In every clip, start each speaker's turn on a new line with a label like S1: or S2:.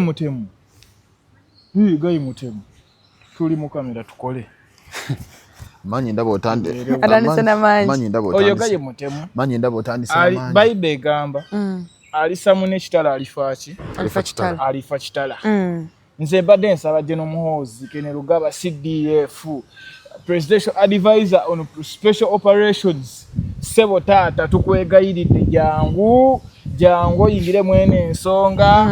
S1: Omutemu. Gayi Mutemu. Tuli mu kamera tukole.
S2: Manyi ndabo otande.
S3: Manyi
S2: ndabo otande.
S1: Oyo Gayi Mutemu.
S2: Manyi ndabo otande sana.
S1: Bible gamba. Alisamu ne kitala alifachi. Alifa kitala. Nze badde nsaba General Muhoozi Kene Lugaba CDF Presidential Advisor on Special Operations Sebo Tata tukwegayiridde jangu yingire mwene ensonga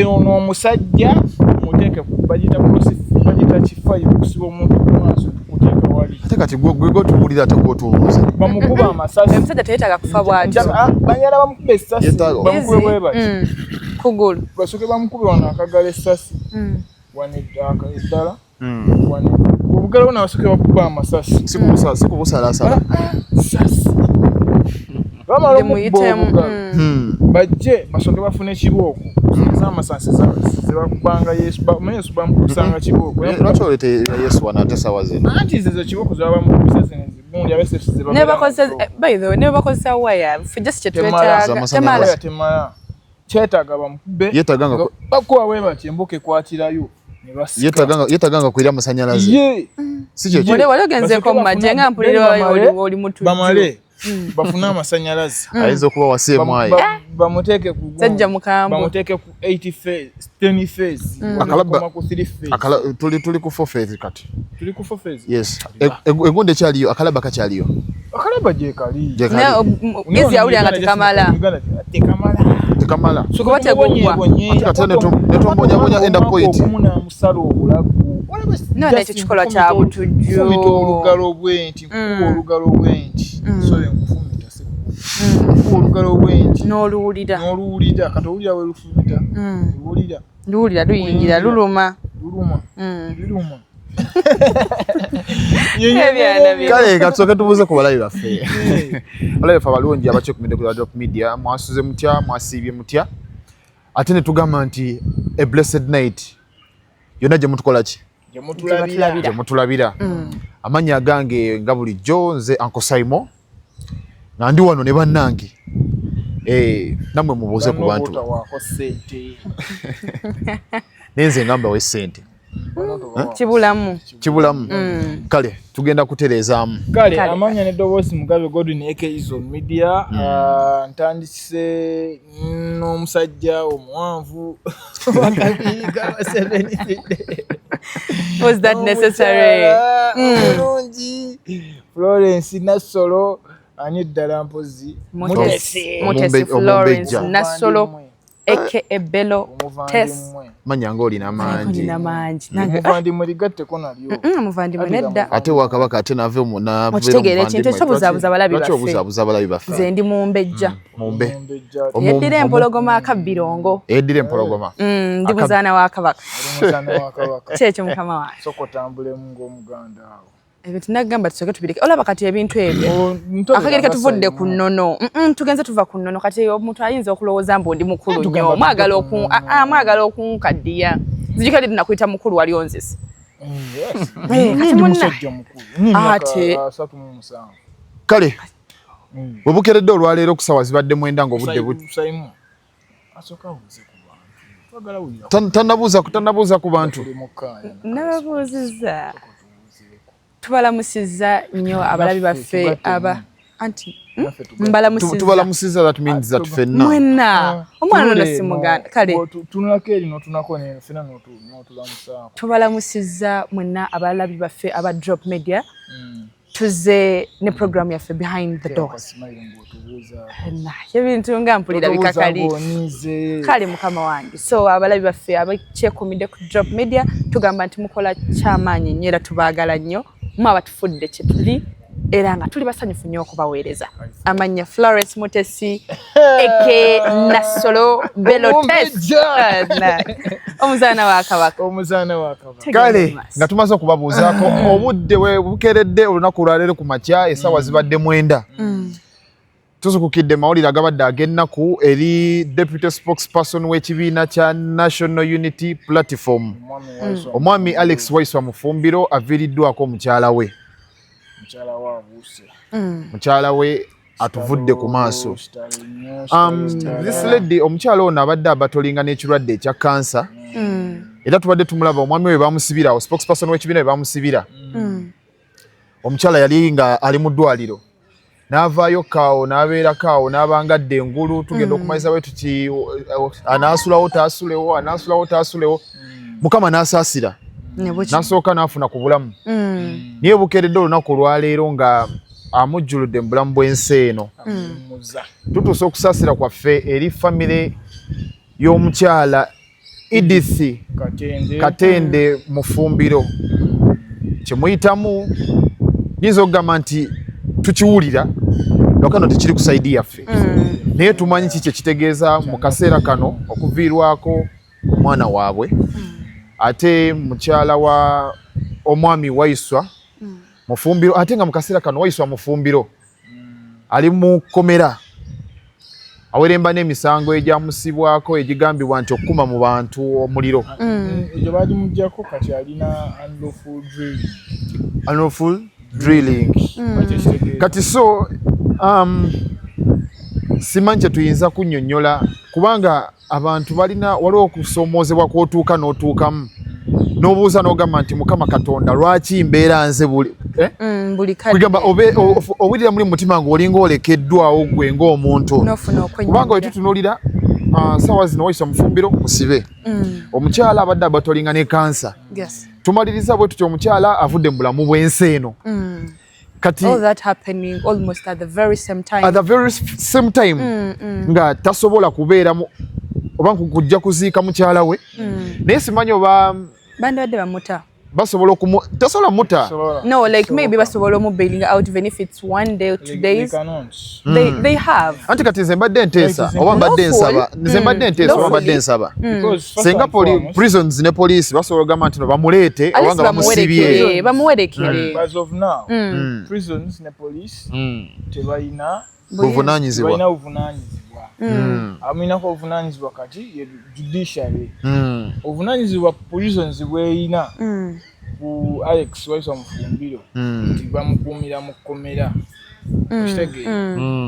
S1: ono omusajja muteke kubajita bagita kifayo kusiba omuntu kumaaso kuteka wali
S2: ate kati gwe tubulira ate gwe tubuuza
S1: bamukuba amasasi
S3: omusajja tayetaga kufa bw'ati
S1: banyala bamukube essasi bamukube bwebati
S3: kugulu
S1: basoke bamukube wano akagala essasi waneddaaka eddala obugalo bonna basoke bakuba amasasi
S2: sikubusalasala
S1: sasi bamala omukuba obugalo bajje basoke bafune ekibooko z'amasasi zebakubanga Yesu bamukusanga kibooko
S2: lwaki olete Yesu wano ate sawa zino
S1: anti zezo kibooko zaba bamukubisa zino gundi abesesi
S3: ne bakozesa waya just kyetwetaaga
S1: temala kyetaaga bamukube
S2: yetaganga
S1: bakuba bwe bati embuka ekwatirayo
S2: yetaganga kwira amasanyalaze si kye
S3: wale ogenze ko maje nga mpulira oli mutu
S1: bamale bafuna amasanyalaze
S2: ayinza okuba waseemwayi
S1: bamuteeke ku
S3: sajja mukambo
S1: bamuteeke ku 80 phase 10 phase
S2: akalaba
S1: ku 3 phase
S2: tuli ku 4 phase kati
S1: tuli ku 4 phase
S2: yes egonde kyaliyo akalaba kakyaliyo
S1: akalaba je kali
S3: gezi awuli anga
S1: tekamala
S3: so ko bategwa
S2: katane netombonya enda point
S1: omuna musalo obulagu
S3: none ekikola kya butujjo
S1: olugalo bwenti olugalo bwenti so nkufumita se olugalo bwenti n'oluwulira katowulira we lufumita luwulira luyingira luluma
S2: kale katsoke tubuze ku balayi baffe balayi baffe abalungi abakyekumidde ku Drop Media mwasuze mutya mwasiibye mutya ate ne tugamba nti a blessed night yonna gye mutukola ki gye mutulabira amannya agange nga bulijjo nze Uncle Simon nga ndi wano ne bannange nammwe mubuuze ku bantu nenze ngamba we ssente kibulamu kale tugenda kuterezaamu
S1: kale amanya n'eddoboozi Mugabe Godwin aka Zone Media ntandise n'omusajja omuwanvu wakabiga 70
S3: was that necessary
S1: mulungi Florence Nasolo ani ddala mpozi
S3: Mutesi Florence Nasolo aka Ebelo Tess
S2: manyanga olina mangi
S1: muvandimwe ligatteko nalyo
S3: muvandimwe nedda
S2: ate wakabaka ate nave
S3: okitegera ekintu ekyobuzabuza
S2: abalabi baffe
S3: nze ndi mumbejja yeddira empologoma akabbirongo
S2: yeddira empologoma
S3: ndi muzaana wa kabaka kyekyo mukama wange
S1: sokotambulemu ng'omuganda awo
S3: ebintu nagamba tusoke tubireke olaba kati ebintu ebyo akagereka tuvudde ku nnono tugenze tuva ku nnono kati omuntu ayinza okulowooza mbu ndi mukulu nnyo mwagala okunkaddiya zijukadde tunakuyita mukulu wali onzisi ate
S2: kale bwe bukeredde olwaleero okusawa zibadde mwenda ng'obudde tannabuuza ku bantu
S3: nababuuzizza tubalamusizza nnyo abalabi baffe
S2: tubalamusizza that means that fenna
S3: mwenna omwana ono simuganda kale
S1: tunulako eri notunako nefena notulamusaako
S3: tubalamusizza mwenna abalabi baffe aba Drop Media tuze ne program yaffe behind the doors ebintu nga mpulira bikakali kale mukama wange so abalabi baffe abakyekumidde ku Drop Media tugamba nti mukola kyamaanyi nnyo era tubaagala nnyo mwaba tufudde kye tuli era nga tuli basanyufu nnyo okubaweereza amanya Florence Mutesi eke Nasolo Belotes omuzaana wa kabaka
S2: kale nga tumaze okubabuuzaako obudde we bukeredde olunaku lwaleero ku makya essaawa zibadde mwenda tusukukidde mawulire agabadde ag'ennaku eri deputy spokesperson w'ekibiina kya National Unity Platform omwami Alex Waiswa Mufumbilo aviiriddwako mukyala we atuvudde ku maaso. This lady omukyala ono abadde abatolinga n'ekirwadde ekya kansa era tubadde tumulaba omwami we bamusibira spokesperson w'ekibiina we bamusibira omukyala yali nga ali mu ddwaliro n'avaayo kaawo n'abeera kaawo n'abangadde engulu tugenda okumaliza bwe tuti anaasulawo taasulewo mukama n'asaasira n'asooka n'afuna ku bulamu naye bukeeredde olunaku olwaleero nga amujjuludde mu bulamu bw'ensi eno tutuusa okusaasira kwaffe eri famire y'omukyala Edith Katende Mufumbilo kyemuyitamu nyinza okugamba nti tukiwulira nokano tekiri kusaidi yaffe naye tumanyi kiki ekitegeeza mu kaseera kano okuviirwako omwana waabwe ate mukyala wa omwami Waiswa Mufumbilo ate nga mu kaseera kano Waiswa Mufumbilo ali mu komera aweremba n'emisango egyamusibwako egigambibwa nti okukuma mu bantu omuliro
S1: egyo bagimugyako kati alina
S2: unlawful drilling kati so simanyi kye tuyinza kunnyonnyola kubanga abantu balina waliwo okusoomoozebwa kw'otuuka n'otuukamu n'obuuza n'ogamba nti Mukama Katonda lwaki mbeera nze buli kugamba owulira muli mutima ng'olinga olekeddwawo gwe ng'omuntu kubanga wetutunuulira saawa zino Waiswa Mufumbilo musibe omukyala abadde abatolinga ne kansa tumaliriza bwe tutyo omukyala avudde mu bulamu bw'ensi eno kati
S3: all that happening almost at the very same time
S2: nga tasobola kubeera oba kujja kuziika mukyala we naye simanyi oba
S3: bandadde bamuta
S2: basobola tasobola muta
S3: no like maybe basobola bailing out even if it's 1 day or 2 days they have
S2: anti kati nze mbadde nteesa oba mbadde nsaba nze mbadde nteesa oba mbadde nsaba senga prisons ne police basobola gamba nti no bamuleete oba nga bamusibye
S3: bamuwerekere
S1: as of now prisons ne police tebalina
S2: buvunaanyizibwa
S1: aminako obuvunaanyizibwa kati ye judiciary obuvunaanyizibwa prisons bweyina ku Alex Waiswa Mufumbilo nti bamukuumira mu kkomera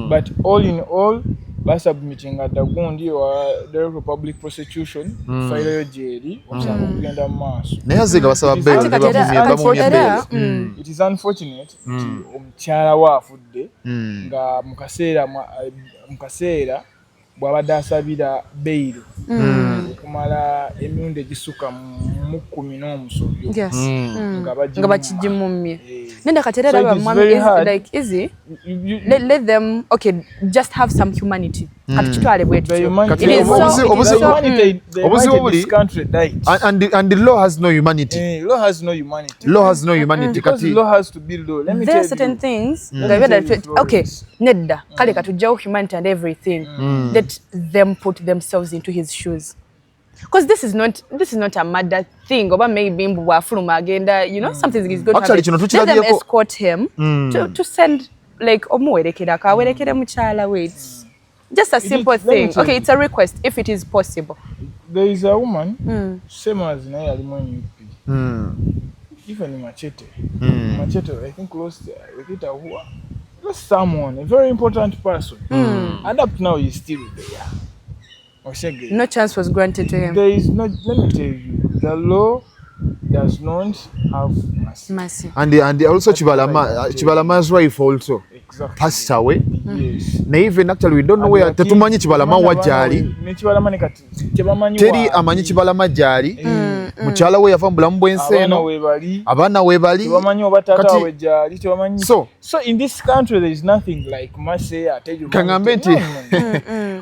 S1: but all in all basubmitting at gundi wa the public prosecution file yo jeri omusanga kugenda mu maaso
S2: naye aziga basaba bail bamumye bail
S1: it is unfortunate nti omukyala wa Afude nga mukaseera bw'abadde asabira bail okumala emirundi egisukka mu 10 n'omusobyo
S3: nga bakigimumye nenda katerera bamwami like easy let them okay just have some humanity kati kitwale bwetu
S2: and the law has no humanity
S1: law has no humanity
S2: kati
S1: law has to be law let me
S3: there are certain things okay nedda kale katujjawo humanity and everything let them put themselves into his shoes because this is not a murder thing or maybe bwafuluma agenda you know something is going to happen let them escort him to send like omuwerekera kawerekere mukyala wait just a simple thing okay it's a request if it is possible
S1: there is a woman same as naye ali mu UP even Machete I think close to someone a very important person and up now he's still there.
S3: No chance was granted to him.
S1: There is no, let me tell you, the law does not have mercy.
S2: And also Chibalama's wife also passed away.
S1: Yes.
S2: Na even actually we don't know where tetumanyi Chibalama wajali. Teri amanyi Chibalama jali. Mukyala we yafa mu bulamu bw'ensi eno. Abaana weebali.
S1: So in this country there is nothing like mercy.
S2: Kangambe nti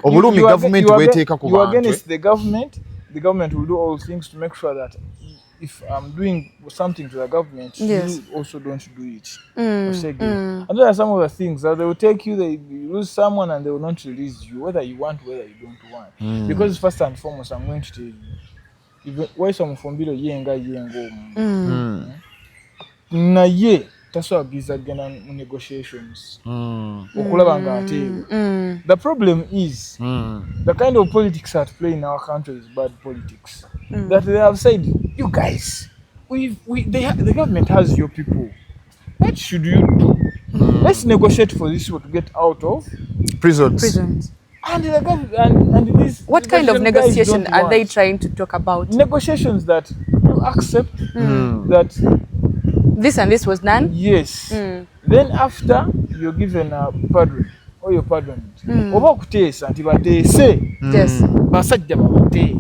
S2: obulumi government bweteeka ku bantu.
S1: You are against the government. The government will do all things to make sure that if I'm doing something to the government, you also don't do it. And there are some of the things that they will take you, they lose someone and they will not release you, whether you want, whether you don't want. Because first and foremost, I'm going to tell you, Waiswa Mufumbilo yenga na ye taswabiriza gena mu negotiations okulaba nga ateewo. The problem is the kind of politics at play in our country is bad politics. That they have said, you guys, the government has your people. What should you do? Let's negotiate for these people to get out of
S2: prisons.
S1: And the government and this.
S3: What kind of negotiation are they trying to talk about?
S1: Negotiations that you accept that
S3: this and this was done.
S1: Yes. Then after you're given a pardon or you're pardoned. Oba kuteesa nti bateese.
S3: Yes.
S1: Basajja babate.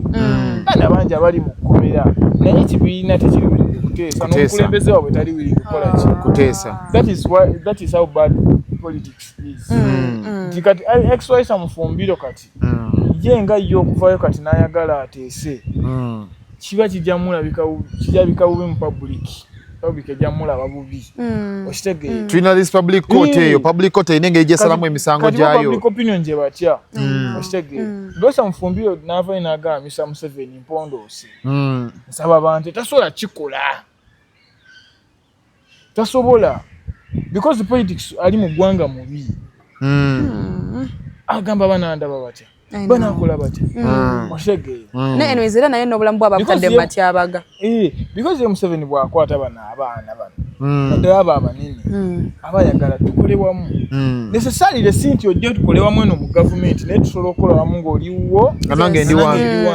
S1: Bana banja bali mu kkomera. Naye kibiina tekiri kuteesa n'okulembeze waabwe tali wili kukola ki
S2: kuteesa.
S1: That is how bad politics is. Kati ex-Waiswa Mufumbilo kati ye nga yo okuvaayo kati n'ayagala ateese kiba kijamulabika bubi mu public ejamulaba bubi okitegeera
S2: tulina this public court eyo public court erina engeri gyesalamu emisango gyayo
S1: public opinion gye batya okitegeera Waiswa Mufumbilo n'avaayo n'agamba Mr. Museveni mpondoosi nsaba abantu tasobola kikola tasobola because the politics ali mu ggwanga mubi agamba banandaba batya banakola batya okitegeera
S3: ne eno ezera naye n'obulamu bw'abakadde matyabaga
S1: because ye Museveni bw'akwata bano abaana bano naddala abo abanene abayagala tukole wamu necessarily si nti ojja tukole wamu eno mu gavumenti naye tusobola okukola wamu ng'oliwo
S2: nange ndi wange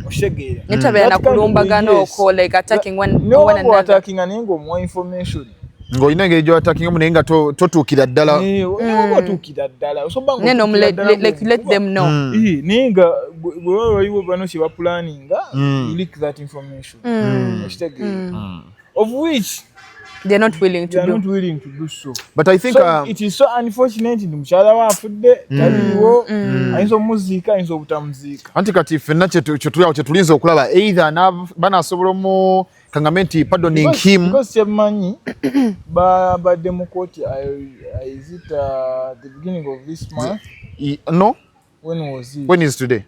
S1: okitegeera
S3: netabeera na kulumbagana oko like attacking one another
S1: attacking naye ng'omuwa information
S2: ng'olina engeri gy'oattakingamu naye nga totuukira ddala
S1: otuukira ddala
S3: neno let them know
S1: naye nga bwe baba waliwo bano kye bapulaninga leak that information okitegeera of which
S3: they are not willing
S1: to do so.
S2: But I think
S1: it is so unfortunate ndi mukyala wa Afude taliwo ayinza omuziika ayinza obutamuziika
S2: anti kati ffenna kye tulinza okulaba either banaasobola mu kangamenti pardoning him
S1: because kyemmanyi babadde mu kooti is it the beginning of this month
S2: no
S1: when
S2: is today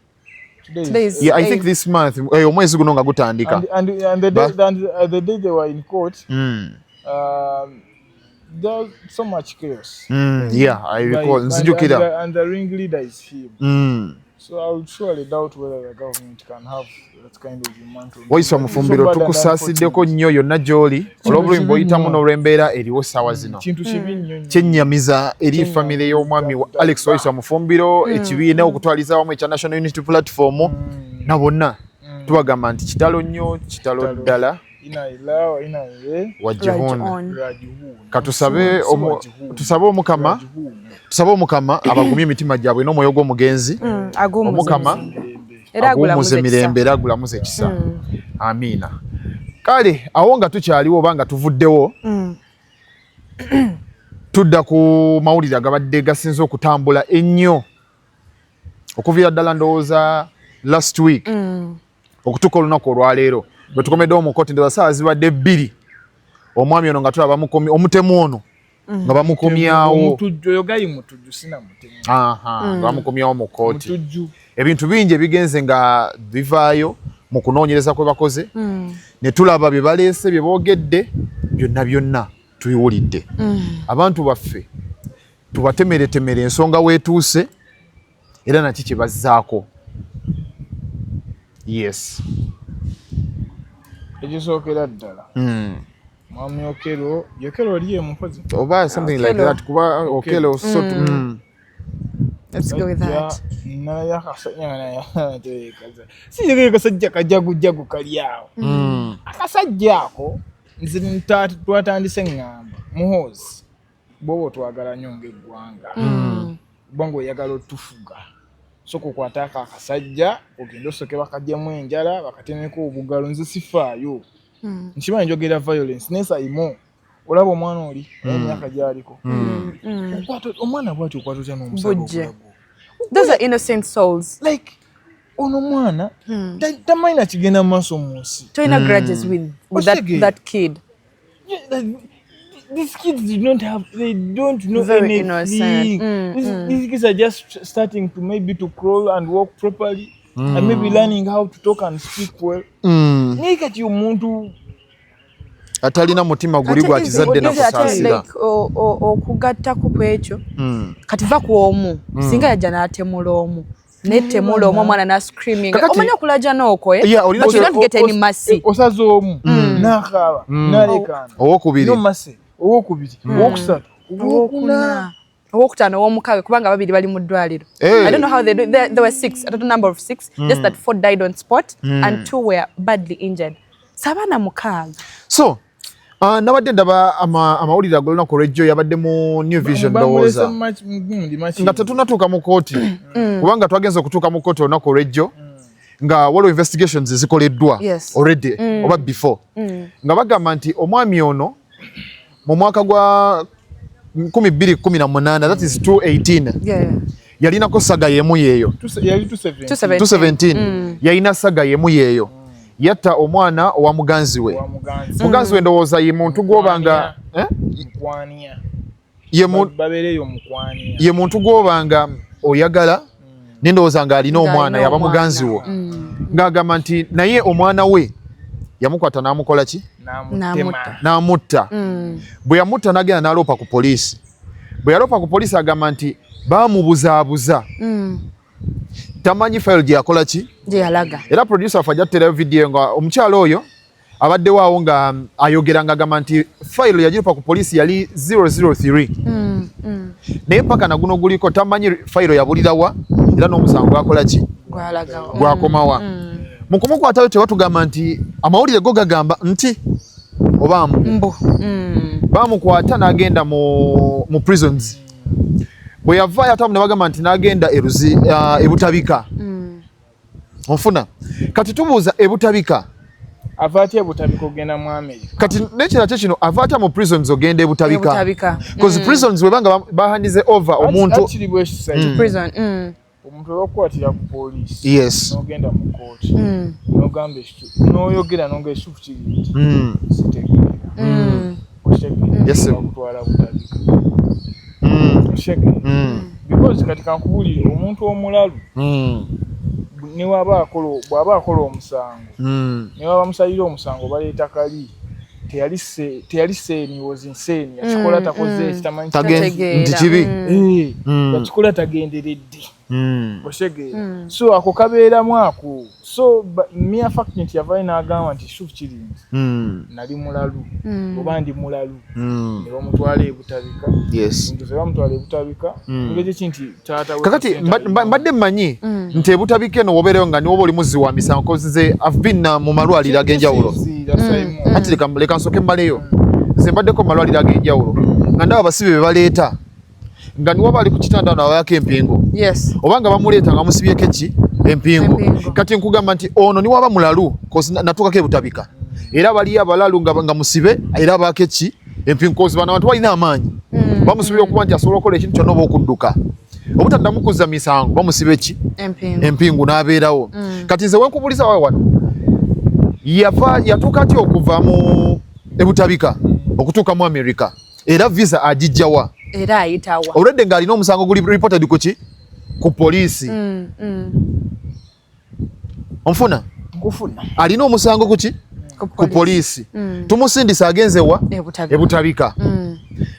S3: is
S2: I think this month omwezi guno nga gutandika
S1: and the day they were in court there was so much chaos
S2: I recall nzijukira
S1: and the ringleader is him so I would surely doubt whether the government can have that kind of mantle.
S2: Waiswa Mufumbilo tukusaasiddeko nnyo yonna gy'oli olw'obulumi bw'oyitamu n'olw'embeera eriwo ssaawa zino kyennyamiza eri famire y'omwami Alex Waiswa Mufumbilo ekibiina okutwaliza awamu ekya National Unity Platform na bonna tubagamba nti kitalo nnyo kitalo ddala wajihuni katusabe omukama abagumye emitima gyabwe n'omwoyo gw'omugenzi omukama agumuze emirembe era agulamuze ekisa amiina kale awo nga tukyaliwo oba nga tuvuddewo tudda ku mawulire agabadde gasinze okutambula ennyo okuviira ddala ndowooza last week okutuuka olunaku olwaleero bwe tukomeddewo mu kooti ndowooza ssaawa zibadde 2 omwami ono nga tulaba omutemu ono nga bamukomyawo nga bamukomyawo mu kooti ebintu bingi ebigenze nga bivaayo mu kunoonyereza kwe bakoze ne tulaba bye baleese bye boogedde byonna tubiwulidde abantu baffe tubatemeretemere ensonga weetuuse era naki kye bazzaako yes
S1: ekisookera ddala mwami Okello oli ye mukozi
S2: oba something like that kuba Okello
S3: let's go with that
S1: kasajja kajagujagu kali awo akasajja ako nze twatandise ngamba muhoozi bwoba otwagala nnyo ng'eggwanga bongo oyagala otufuga soka okwatako akasajja ogenda osoke bakagyemu enjala bakatemeko obugalo nze sifaayo nkimanyi njogera violence nesayimo olaba omwana oli emyaka gyaliko omwana bwati okwata otya n'omusago
S3: those are innocent souls
S1: like ono mwana tamanyi nakigenda mu maaso mu nsi
S3: toyina grudges with that kid
S1: these kids they don't know
S3: very
S1: anything. These kids are just starting to maybe to crawl and walk properly and maybe learning how to talk and speak well. Nikati omuntu
S2: atalina mutima guli gwa kizadde na kusaasira
S3: okugattako kwekyo kati va ku omu singa yajja n'atemula omu netemula omu omwana na screaming omanyi okulaja n'oko but you don't get any mercy
S1: osaza omu n'akaaba n'alekaana
S2: owokubiri
S1: owokubiri owokusatu
S3: Owokutaano ow'omukaaga kubanga babiri bali mu ddwaliro. I don't know how they do. There were 6, a total number of 6, just that 4 died on spot and 2 were badly injured. Sabana mukaaga.
S2: So, nabadde ndaba amawulire ag'olunaku olw'ejjo yabadde mu New Vision ndowooza nga tetunnatuuka mu kooti kubanga twagenza okutuuka mu kooti olunaku olw'ejjo nga waliwo investigations zikoleddwa already oba before nga bagamba nti omwami ono mu mwaka gwa 2018 that is 2018 yalinako saga yemu yeeyo 217 yalina saga yemu yeeyo yatta omwana owa muganzi we ndowooza ye muntu gw'obanga ye muntu gw'obanga oyagala nendowooza nga alina omwana yaba muganzi wo ng'agamba nti naye omwana we yamukwata n'amukola ki n'amutta bwe yamutta n'agenda n'aloopa ku poliisi bwe yaloopa ku poliisi agamba nti baamubuzaabuza tamanyi file gye yakola ki
S3: gye yalaga
S2: era producer afa ajjatterayo vidiyo nga omukyalo oyo abaddewo awo nga ayogera nga agamba nti file yagirupa ku poliisi yali 003 naye paka naguno guliko tamanyi file yabulirawa era n'omusango gwakola ki gwakomawa mu kumukwatayo tebatugamba nti amawulire go gagamba nti obambu bamukwata n'agenda mu prisons bwe yavaayo ate ne bagamba nti n'agenda ebutabika onfuna kati tubuuza ebutabika
S1: ava atya ebutabika ogenda mu America
S2: kati nekira kye kino ava atya mu prisons ogenda ebutabika because prisons webanga bahandize over omuntu
S1: omuntu olw'okukwatira ku poliisi n'ogenda mu kooti n'ogamba n'oyogera n'onga ekituufu kiri nti sitegeera bakutwala butabika because kati kankubulire omuntu omulalu bw'aba akola omusango ne baba bamusalira omusango baleeta kali teyali seeni was insane yakikola takoze ekitamanyi
S2: nti kibi
S1: yakikola tagenderedde oshegeera so ako kabeeramu ako so mere fact nti yavaayo n'agamba nti kituufu kiri nti nali mulalu oba ndi mulalu ne bamutwala ebutabika nti bamutwala ebutabika ngeri ki nti taata
S2: kakati mbadde mmanyi nti ebutabika eno wobeereyo nga niwoba oli muzzi wa misango kozi nze I've been mu malwaliro ag'enjawulo anti leka nsooke mbaleyo nze mbaddeko mu malwaliro ag'enjawulo nga ndaba abasibe be baleeta nga niwo bali ku kitanda nawayako empingo oba nga bamuleeta nga musibyeko eki empingo kati nkugamba nti ono niwo aba mulalu natuukako ebutabika era baliyo abalalu nga musibe era abaako eki empingo kozi bano abantu balina amaanyi bamusibira okuba nti asobola okukola ekintu kyonna oba okudduka obutaddamu kuzza misango bamusiba eki empingu n'abeerawo kati nze wenkubuliza wawe wano yatuuka atya okuva mu ebutabika okutuuka mu America era visa agijjawa
S3: era ayitawa
S2: already nga alina omusango guli reported kuki ku poliisi onfuna alina omusango kuki ku poliisi tumusindisa agenzewa ebutabika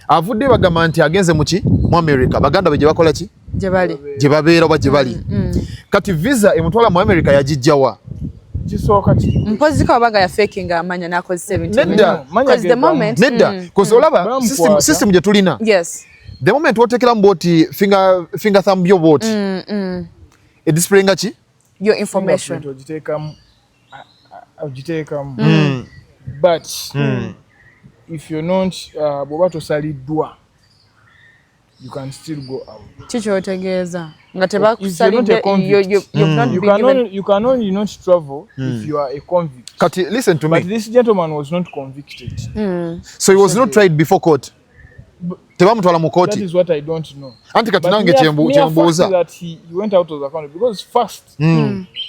S2: avudde bagamba nti agenze muki mu America baganda be gye bakola ki gye babeera oba gye bali kati visa emutwala mu America yagijjawa
S1: kisooka
S3: mpozi ko abaga ya faking amanya nakoze 17
S2: because
S3: the moment
S2: nedda because olaba system gye tulina the moment wotekera mboti finger thumb yo bot display nga ki
S3: your information
S1: but if you're not boba tosaliddwa you can still go out.
S3: Chicho otegeeza nga tebakusalidde
S1: you can only not travel if you are a convict.
S2: Kati listen to me.
S1: But this gentleman was not convicted.
S2: So he was not tried before court. Tebamutwala mu court.
S1: That is what I don't know.
S2: Anti kati nange kyembuuza.
S1: That he went out of the country because first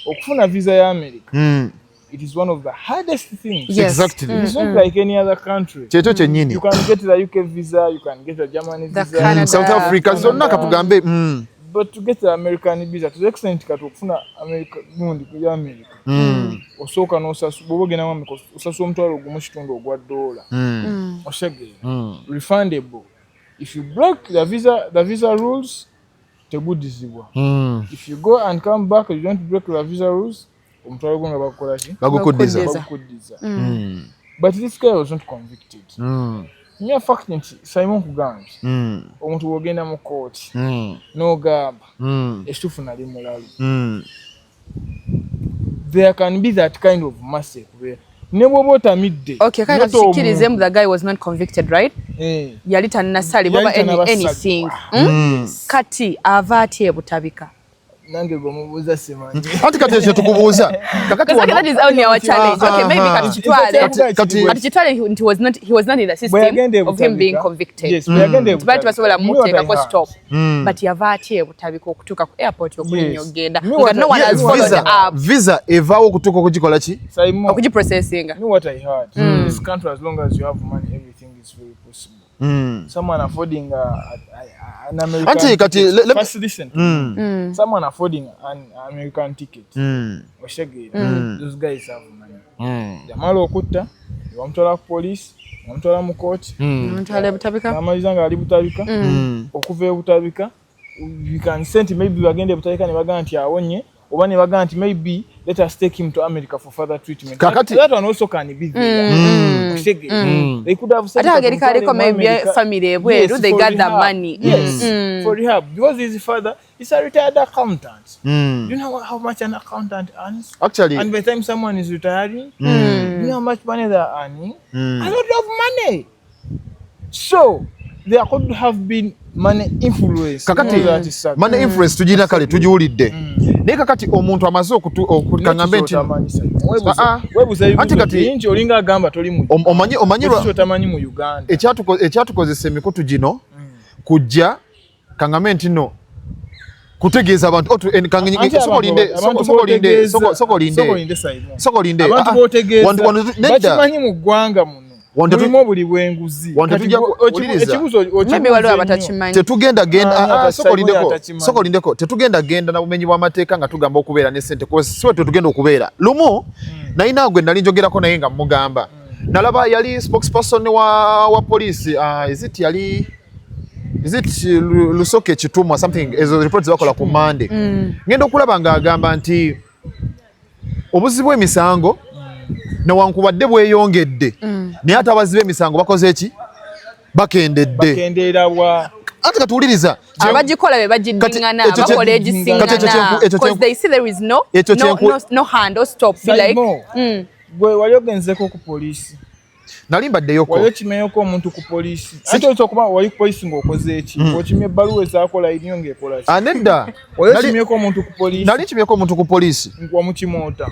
S1: okufuna visa ya America. It is one of the hardest things.
S2: Exactly.
S1: It's not like any other country.
S2: Checho chenyini.
S1: You can get the UK visa, you can get the Germany visa,
S3: Canada,
S2: South Africa, zonna katugambe.
S1: But to get the American visa, to the extent that okufuna America gundi kuja America. Osooka n'osasu bw'ogenda mu America osasula omutwalo gumu kitundu ogwa $. Oshege. Refundable. If you break the visa rules, tegudizibwa. If you go and come back, you don't break the visa rules.
S2: Bagukuddiza.
S1: But this guy was not convicted. Nya fact nti Simon kugambye. Omuntu wogenda mu court. No gamba. Ekitufu nali mulalu. There can be that kind of mercy where
S3: okay, kind of sikirize the guy was not convicted, right? Yali tanasali baba anything. Kati avati ebutabika.
S1: Nange gomubuza simanyi.
S2: Ati kati ekyo tukubuuza.
S3: Kakati that is only our challenge. Okay, maybe kati he was not in the system of him being convicted.
S1: Yes,
S3: but basobola muteeka ko stop. But yavati ebutabika okutuka ku airport okuli nyogenda. No one has followed up.
S2: Visa evaawo okutuka okugikola ki?
S3: Okugi processing.
S1: You know what I heard? In this country, as long as you have money, everything is very possible. Someone affording an American ticket. First listen. Someone affording an American ticket. Those guys have money. Jamalo okutta, wamtola police, wamtola mu court.
S3: Wamtola butabika.
S1: Namalizanga ali butabika. Okuva butabika. You can send maybe bagende butabika ne bagamba nti awonye. Oba ne bagamba nti maybe let us take him to America for further treatment. That one also can be there. They could have said
S3: maybe family where they got the money.
S1: Yes, for rehab. Because his father is a retired accountant. You know how much an accountant earns?
S2: Actually.
S1: And by the time someone is retiring, you know how much money they are earning? A lot of money. So, there could have been money influence.
S2: Kakati, money influence tujina kale tujiwulidde. Naye kakati omuntu amaze okukangambe nti
S1: ati kati inji olinga agamba toli mu otamanyi mu Uganda
S2: ekyatukozesa emikutu gino kujja kangambe nti no kutegeeza abantu sokolinde
S1: bakimanyi mu ggwanga muno mulimu buli bwenguzi
S2: tetugenda genda na bumenyi bw'amateeka nga tugamba okubeera ne ssente siwe tetugenda okubeera lumu nayina gwe nali njogerako naye nga mugamba nalaba yali spokesperson wa police is it Lusoke Chitumwa something ezo reports bakola ku Monday ngenda okulaba nga agamba nti obuzibu emisango newankubadde bweyongedde naye ate abazibe emisango bakoze eki
S1: bakendeera bwa
S2: ate katuwuliriza
S3: abagikola be bagiddingana bakola egisingana because they see there is no hand or stop like
S1: gwe wali ogenzeko ku poliisi
S2: nali mbaddeyoko
S1: wali okimeyeko omuntu ku poliisi ate okuba wali ku poliisi ng'okoze eki okimye ebbaluwa ezaakola iniyo ng'ekola ki
S2: nedda
S1: wali okimyeko omuntu ku poliisi
S2: nali kimyeko omuntu ku poliisi
S1: wamukimoota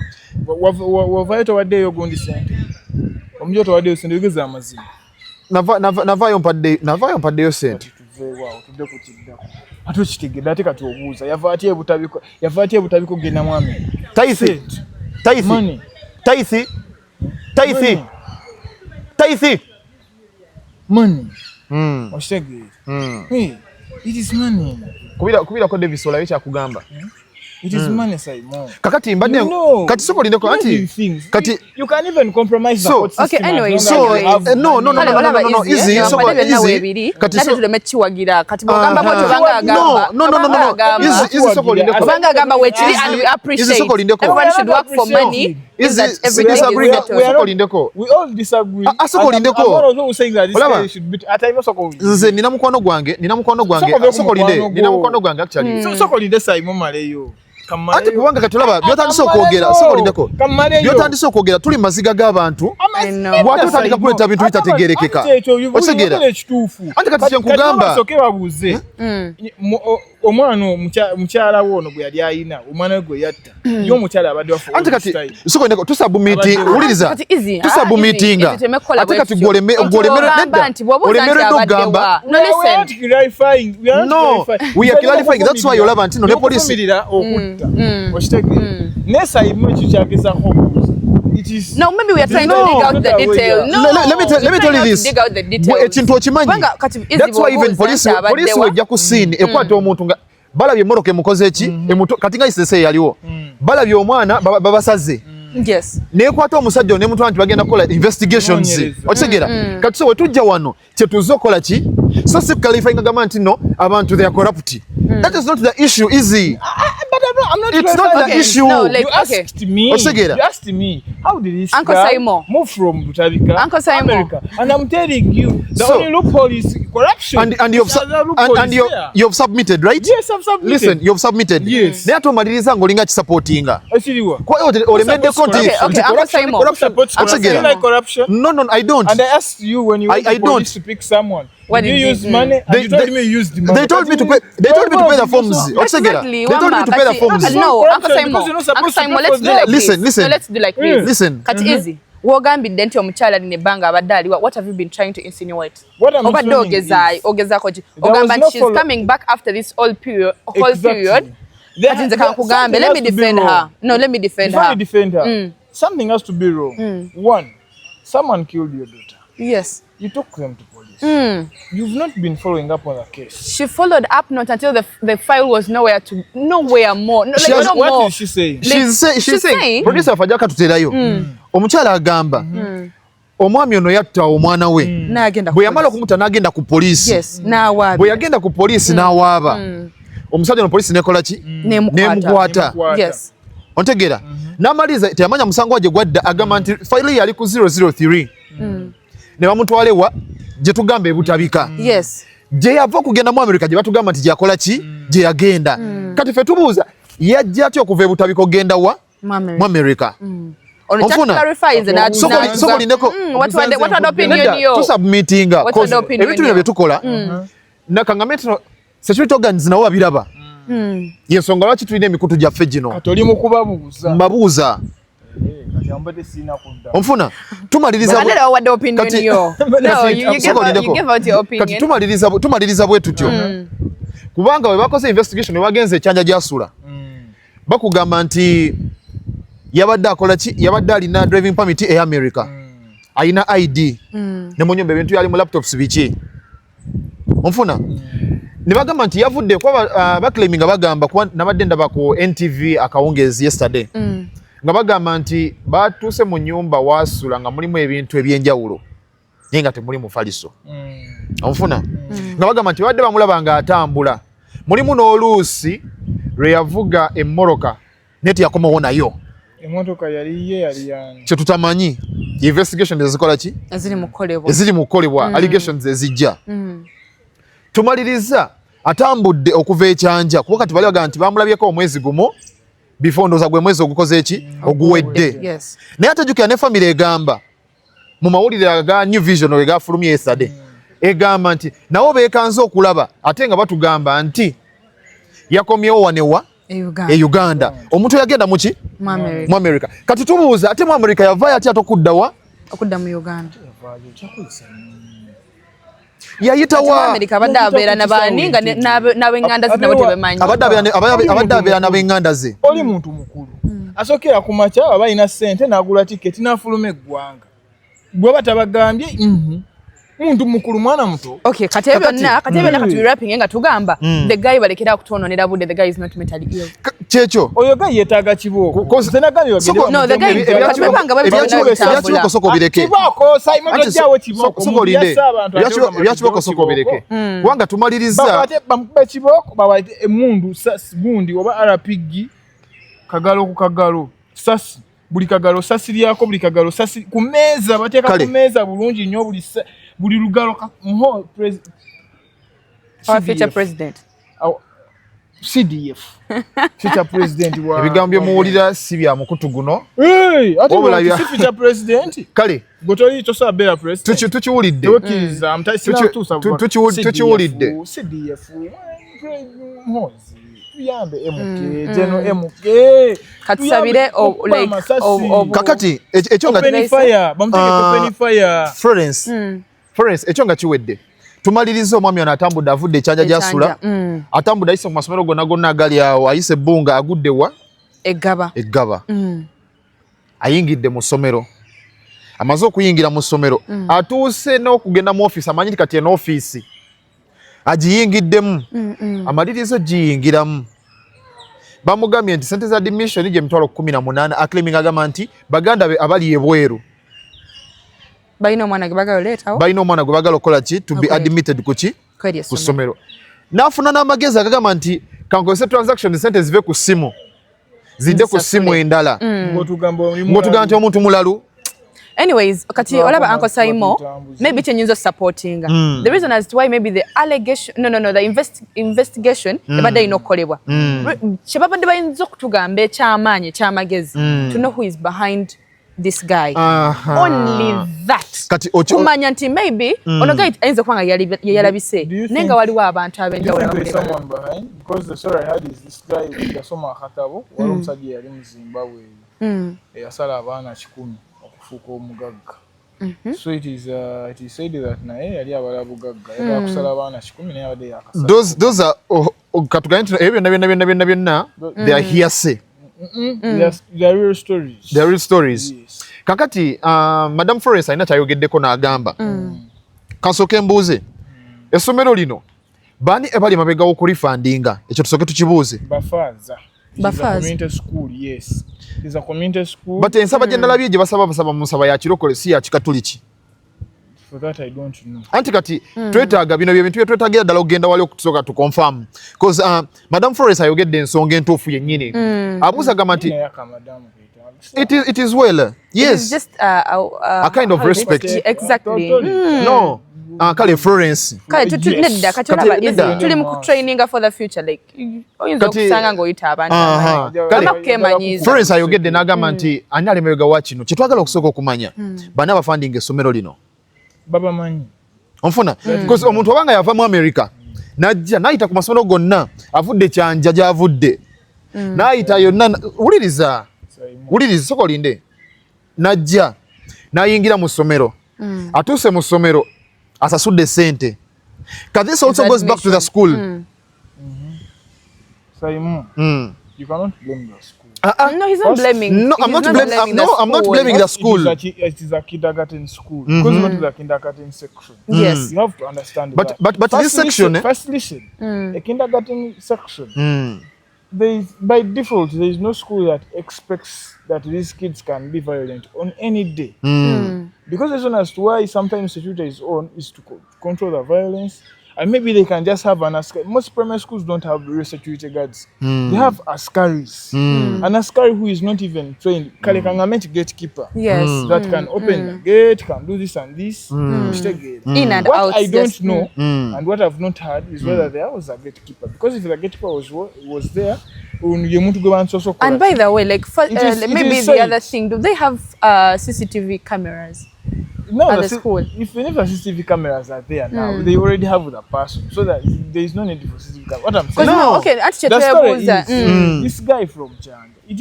S1: wavayo towaddeeyo gundi sente omujo towaddeeyo sente ogeza amazima
S2: navaayo mpaddeyo sente
S1: tudde ku kiddako ate okitegedde ate kati obuuza yava atya ebutabiko genda mwami
S2: taithi
S1: money oshegere it is money
S2: kubirako Davis olayo kyakugamba
S1: it is money Simon
S2: kakati mbadde kati soko lindeko kati
S1: you can even compromise the court system.
S3: Okay, anyway,
S2: no easy
S3: kati nati tulemechi wagira kati bogamba boto banga
S2: easy soko lindeko
S3: banga gamba wechiri and we appreciate everyone should work for money is that everything
S2: soko lindeko
S1: we all disagree
S2: soko lindeko
S1: who saying that this should be atayimo soko
S2: nze nina mukwano gwange soko gwange actually
S1: soko linde Simon Maleyo
S2: ate kubanga katulaba byotandise okwogera soko lindeko byotandise okwogera tuli maziga g'abantu bw'ate otandika kuleeta bintu bitategerekeka okitegera ate kati kyenkugamba
S1: omwana mukyala wo ono gwe yali ayina omwana we gwe yatta yo omukyala abadde wafu
S2: ante kati soko lindeko tusabumitinga tusabumitinga ate kati gwolemeredde okugamba no we are clarifying that's why olaba nti no ne police
S1: okitegere nesaimu ekyo kyagezako okubuuza
S3: no, maybe we are trying to dig out the detail. No,
S2: let me tell you this. Ekintu okimanyi. That's why even police wejja ku scene ekwata omuntu nga balabye moroke emukoze eki kati nga isese yaliwo balabye omwana babasaze
S3: yes
S2: nekwata omusajja ne muntu anti bagenda kola investigations okitegera kati so wetujja wano kyetuzo kola ki so si clarifying government no abantu they are corrupt that is not the issue easy
S1: but I'm I'm not.
S2: It's not an issue.
S3: No, like,
S1: You asked me. You asked me. How did this
S3: Uncle
S1: guy
S3: Simon
S1: move from Butabika,
S3: Uncle Simon.
S1: America? And I'm telling you, the
S2: So-
S1: only loophole is corruption.
S2: And you've submitted, right?
S1: Yes, I've submitted.
S2: Listen, you've submitted.
S1: Yes.
S2: Naye atomaliriza ngolinga kisupportinga.
S1: Actually,
S2: Kwa hiyo olemedde konti.
S3: Okay, Uncle Simon.
S1: corruption supports corruption.
S2: Again.
S1: You like corruption?
S2: No, I don't.
S1: And I asked you when you went
S2: I
S1: to police
S2: don't.
S1: to pick someone.
S3: What
S1: did you
S3: did you
S1: use
S3: do?
S1: money? And
S2: They-
S1: you told
S2: they-
S1: me you used the money.
S2: They told me to pay. They told me to pay the forms. Otegera.
S3: Exactly.
S2: They told me to pay the forms.
S3: No, Uncle
S1: Corruption,
S3: Simon.
S1: because you're not supposed
S3: Uncle
S1: to
S3: Simon,
S1: pay
S3: let's
S1: for
S3: do like
S1: that.
S2: Listen,
S3: this.
S2: listen.
S3: No, let's do like this.
S2: Listen.
S3: Kati easy. Wogambidde nti omukyala alina ebbanga abadde aliwa. What have you been trying to insinuate?
S1: What I'm
S3: Obadde
S1: saying
S3: ogezaayo,
S1: is,
S3: ogezaako ki?
S1: there was
S3: Ogamba
S1: no
S3: nti she's
S1: follow-
S3: coming back after this whole period. Kati nze kankugambe,
S1: something
S3: let me
S1: has to be
S3: defend
S1: wrong.
S3: her. No, let me defend
S1: Before
S3: her.
S1: you defend her, something has to be wrong. One, someone killed your daughter.
S3: Yes.
S1: You took them to police. You've not been following up on the case.
S3: She followed up not until the file was nowhere more. No, like, no
S1: What
S3: more.
S1: is she saying?
S2: She's saying producer afajaka tuterayo. Omukyala agamba omwami ono yatta omwana we.
S3: N'agenda
S2: Bwe
S3: ku
S2: yamala
S3: police.
S2: okumuta n'agenda ku poliisi.
S3: Yes, n'awaabira.
S2: Bwe yagenda ku poliisi n'awaaba. Omusajja no poliisi nekola ki? N'emukwata.
S3: Yes.
S2: Ontegeera. N'amaliza teyamanya musango gye gwadda agamba nti file yali ku 003. Ne bamutwala ewa gye tugamba e Butabika.
S3: Yes.
S2: Gye yava okugenda mu America gye batugamba nti gyakola ki? Gye yagenda. Kati ffe tubuuza yajja atya okuva e Butabika ogenda wa? Mu America.
S3: Onfuna clarifies and
S2: soko lindeko
S3: what opinion yo
S2: to submittinga
S3: What the opinion
S2: ebitu bye tukola na kangamento security organs nawo abiraba yensonga lwaki tulina emikutu gyaffe gino
S1: Katoli mukubabuuza.
S2: mbabuuza
S1: Kati ambadde sina kudda.
S2: onfuna tumaliriza
S3: I don't know what the opinion
S2: Kati-
S3: yo no you give out your
S2: kati
S3: opinion
S2: tumaliriza bwe tutyo kubanga bwe bakoze investigation ne bagenze ekyanja gyasula bakugamba nti yabadde akola ki yabadde alina driving permit e America alina ID ne mu nyumba ebintu yali mu laptops biki onfuna ne bagamba nti yavudde kwa baclaiminga bagamba kuba nabadde ndaba ku NTV akawungezi yesterday nga bagamba nti batuuse mu nyumba wasula nga mulimu ebintu ebyenjawulo naye nga temuli mufaliso onfuna nga bagamba nti badde bamulaba nga atambula mulimu n'oluusi lwe yavuga emmoroka naye teyakomawo nayo
S1: Emotoka yali ye yali yani.
S2: kye tutamanyi investigation ezikola ki eziri mu kukolebwa allegations ezijja tumaliriza atambudde okuva ekyanja kuba kati bali bagamba nti bamulabyeko omwezi gumu before ndoza gwe mwezi ogukoze eki oguwedde naye atajjukira ne family egamba mu mawulire aga New Vision we gafulumye yesterday egamba nti nawo beekanze okulaba ate nga batugamba nti yakomyewo wanewa e Uganda omuntu yagenda muki mu America kati tubuuza ate mu America yavaayo ate atokuddawa
S3: okudda mu Uganda
S2: yayitawa
S3: America abadde abeera n'abaani nga n'ab'enganda ze nabo tebamanyi
S2: abadde abeera n'ab'enganda ze
S1: Oli muntu mukulu. Asokera ku makya aba alina ssente n'agula tiketi n'afuluma eggwanga. Bwe batabagambye muntu mukulu mwana muto.
S3: Okay, kati byonna kati rapping nga tugamba the guy balekera kutononera budde the guy is not mentally ill.
S2: kyekyo
S1: Oyo ga yeetaaga kibooko. Senagambye bagende.
S3: No, the guy kati banga
S2: ebyakiboko soko bireke
S1: Kibooko Simon ojjawo kibooko.
S2: soko linde ebyakiboko soko bireke kubanga tumaliriza
S1: Bakwate bamukube kibooko bawaite emundu gundi oba RPG kagalo ku kagalo sasi buli kagalo sasi lyako buli kagalo sasi ku meeza bateeka ku meeza bulungi nnyo buli lugalo muho
S3: future president
S1: CDF future president wa
S2: ebigambo byemuwulira si bya mukutu guno
S1: ate future president
S2: kale
S1: gotoli tosa bela president
S2: tukiwulidde
S1: dokiriza amtaisina tusa
S2: tukiwulidde
S1: CDF mozi tuyambe MK jeno MK
S3: katusabire like
S2: kakati ekyo nga
S1: open fire bamuteke open fire Florence ekyo nga kiwedde tumaliriza omwami ono atambudde avudde ekyanja gyasula atambudde ayise mu masomero gonna agali awo ayise ebbunga agudde wa eggaba ayingidde mu ssomero amaze okuyingira mu ssomero atuuse n'okugenda mu ofiisi amanyi kati eno ofiisi agiyingiddemu amalirizo giyingiramu bamugambye nti sente za admission gye mitwalo 18 aclaiming agamba nti baganda be abali ebweru
S3: balina omwana gwe bagala okukola ki to be admitted kuki ku ssomero n'afuna n'amagezi agagamba nti kankozese transaction sente zive ku ssimu
S2: zidde ku simu endala ng'otugamba nti omuntu mulalu.
S3: Anyways, kati olaba Uncle Saimo, maybe chenyizo supporting. The reason as to why maybe the allegation, the investigation, ebadde inokolebwa. Chebabadde bayinza okutugambe ky'amaanyi ky'amagezi to know who is behind this guy. Only that.
S2: Kati
S3: kumanya nti maybe ono guy ayinza kubanga yalabise nenga waliwo abantu abenjawulo.
S1: Someone behind, because the story I had is this guy yasoma akatabo wali omusajja yali mu Zimbabwe eyasala abaana 10 okufuuka omugagga. So it is said that naye yali abala bugagga yali akusala abaana 10 naye abadde yakasala.
S2: Those are katuganye ebyo byonna they are hearsay.
S1: They are real stories.
S2: They are real stories.
S1: Yes.
S2: Kakati Madam Forrest ayina kyayogeddeko n'agamba kansooke mbuuze essomero lino bani ebali mabega okulifandinga ekyo tusooke tukibuuze.
S1: Bafaza. Community school, yes. It's a community school.
S2: But ensaba gye ndalabye gye basaba mu nsaba ya kirokole si ya kikatoliki.
S1: For that I don't know.
S2: Anti kati twetaaga bino bye bintu bye twetaagira ddala okugenda wali okutusooka tu confirm. Because Madam Forrest ayogedde ensonga entuufu yennyini. Abuuza gamba nti it is well. Yes.
S3: It's just a
S2: kind of respect.
S3: Exactly.
S2: No. Kale Florence.
S3: Kale nedda kati olaba tuli mu training for the future like oyinza okusanga ng'oyita abantu abakemanyiza.
S2: Florence ayogedde n'agamba nti ani ali mabega wa kino kye twagala okusooka okumanya bani abafandinga essomero lino.
S1: Baba manyi.
S2: Onfuna because omuntu obanga yava mu America najja n'ayita ku masomero gonna avudde kyanja gy'avudde n'ayita yonna wuliriza soko linde najja n'ayingira mu ssomero atuuse mu ssomero asasudde sente. This also goes back to the school.
S1: Simon, you cannot blame the school.
S3: No, he's not blaming.
S2: No, I'm not blaming the school.
S1: It is a kindergarten school. Because not the kindergarten section.
S3: Yes.
S1: You have to understand that.
S2: But this section,
S1: first listen. A kindergarten section. By default, there is no school that expects that these kids can be violent on any day. Because the reason as to why sometimes security is on is to control the violence. And maybe they can just have an askari. Most primary schools don't have real security guards. They have askaris. An askari who is not even trained. Kalekangament gatekeeper.
S3: Yes.
S1: That can open the gate, can do this and this.
S3: In and
S1: what
S3: out.
S1: I don't know and what I've not heard is whether there was a gatekeeper. Because if the gatekeeper was there,
S3: and by the way, like maybe the other thing, do they have CCTV cameras?
S1: No,
S3: at the school.
S1: If CCTV cameras are there now, they already have the person, so that there is no need for CCTV cameras. What I'm saying,
S3: no, okay,
S1: the story is this guy from Changa. It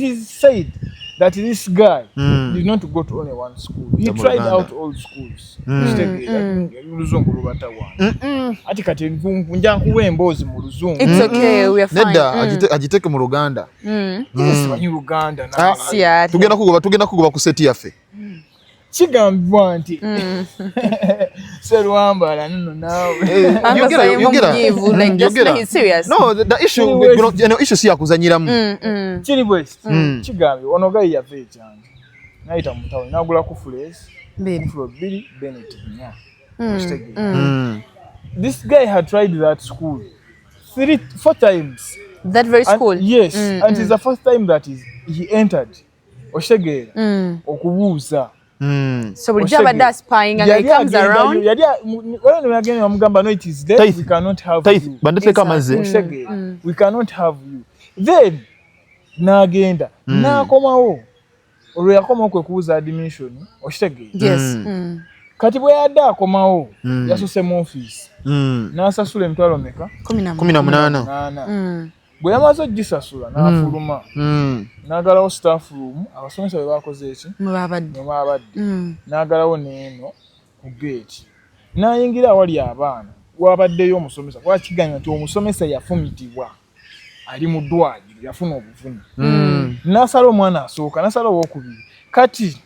S1: is said that this guy did not go to only one school. He tried out all schools. It's
S3: okay, we are fine.
S2: Nedda agiteke mu Luganda. Tugenda kugoba ku seti yaffe.
S1: Chigambwa nti Serwambala nno nawe.
S3: He's serious.
S2: No, the issue si yakuzanyiramu.
S1: Chili West. Chigambye ono gayi yave cyane. Naita mutawe nagula ku flares. Kuflo Billy Bennett nya. This guy had tried that school 4 times.
S3: That very school?
S1: Yes, and it's the first time that he entered. Oshegera okubuuza.
S3: So we just about spying and he comes around.
S1: No, it is there. We cannot have you. We cannot have you. Then nagenda nakomawo olwo yakoma kwe kuuza admission oshtegera.
S3: Yes.
S1: Kati bwe yadda akomawo yasose mu office n'asasula emitwalo meka
S2: 18.
S1: bwe yamaze ogisasula n'afuluma n'agalawo staff room abasomesa bwe bakoze eki mwabadde n'agalawo n'eno ku gate n'ayingira awali abaana wabaddeyo omusomesa kwakiganya nti omusomesa yafumitibwa ali mu ddwaliro yafuna obuvune n'asala omwana asooka n'asala owokubiri kati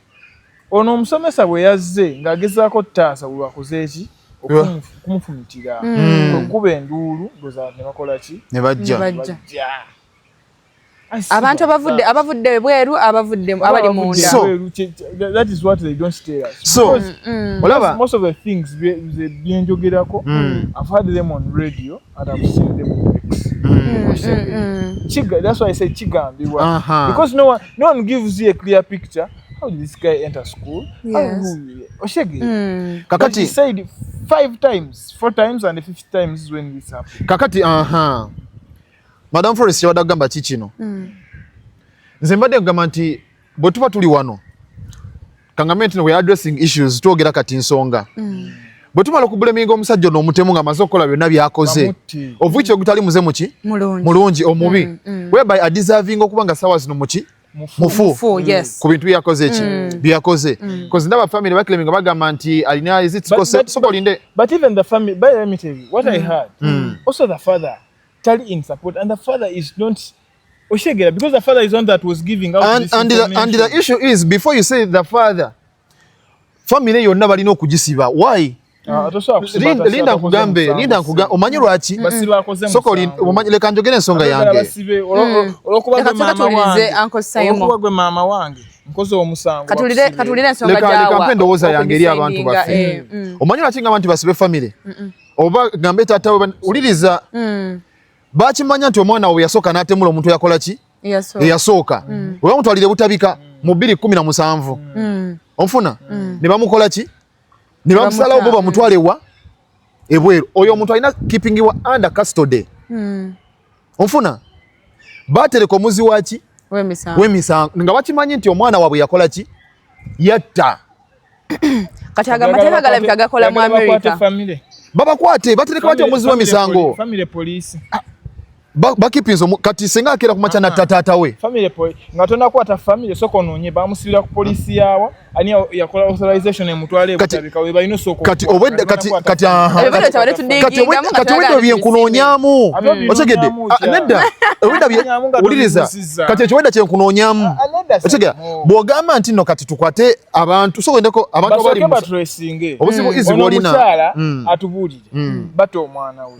S1: ono omusomesa bwe yazze ng'agezaako ttaasa bwe bakoze eki okumufumitira okuba enduulu goza ne bakola ki
S2: ne bajja
S3: abantu abavudde bweru abavudde abali munda.
S1: That is what they don't tell us.
S2: So
S1: most of the things byenjogerako, I've heard them on radio and I've seen them on X. That's why I say Chigambi. Because no one gives you a clear picture. How did this guy enter school?
S3: Yes.
S1: Kakati, he said 4 times, and the 5th time is when this happened.
S2: Kakati, Madam Forest yawada gamba chichino. Nze mbadde ngamba nti bwe tuba tuli wano. Kangambe nti we are addressing issues twogera kati nsonga. Bwe tumala okubuleminga omusajja ono Omutemu nga amaze okukola byonna byakoze. Of which ogutali muze muki? Mulungi omubi. Whereby a deserving okuba nga sawa zino muki? Mufu.
S3: Yes.
S2: Ku bintu byakoze ki? Byakoze. Because ndaba family bakleminga bagamba nti alina is it sokolinde.
S1: But even the family, but let me tell you what I heard. Also the father totally in support, and the father is not Oshegera, because the father is one that was giving out this information.
S2: And the issue is, before you say the father, family yonna balina okugisiba. Why? Linda nkugambe omanyi lwaki soko leka njogere ensonga yange
S1: olwokuba gwe maama wange nkoze omusango
S3: katulire ensonga jawa
S2: leka mpe ndowooza yange eri abantu baffe omanyi lwaki ngamba nti basibe family oba gambe taata we uliriza bakimanya nti omwana we yasooka n'atemula omuntu yakola ki eyasooka oba mutwalire butabika mu 2017 onfuna ne bamukola ki ne bamusalawo bo bamutwale wa ebweru oyo omuntu alina keeping wa under custody onfuna batereka omuzi waki w'emisango nga bakimanyi nti omwana waabwe yakola ki yatta
S3: kati agamba tebagalabika gakola mu America
S2: babakwate batereka bati omuzi w'emisango
S1: family police
S2: bakipinzo kati senga akera kumacha na tatata we
S1: family police ngatona kwata family soko nonye bamusibira ku police yawo ani yakola authorization emutwale butabika we balino soko
S2: kati obwedde kati obwedde byenkunonyamu otegedde nedda obwedde uliriza kati ekyo kyenkunonyamu otegedde bwogamba nti no kati tukwate abantu so wendeko abantu bali
S1: mu tracing
S2: obuzibu izi bolina
S1: atubulire bato omwana we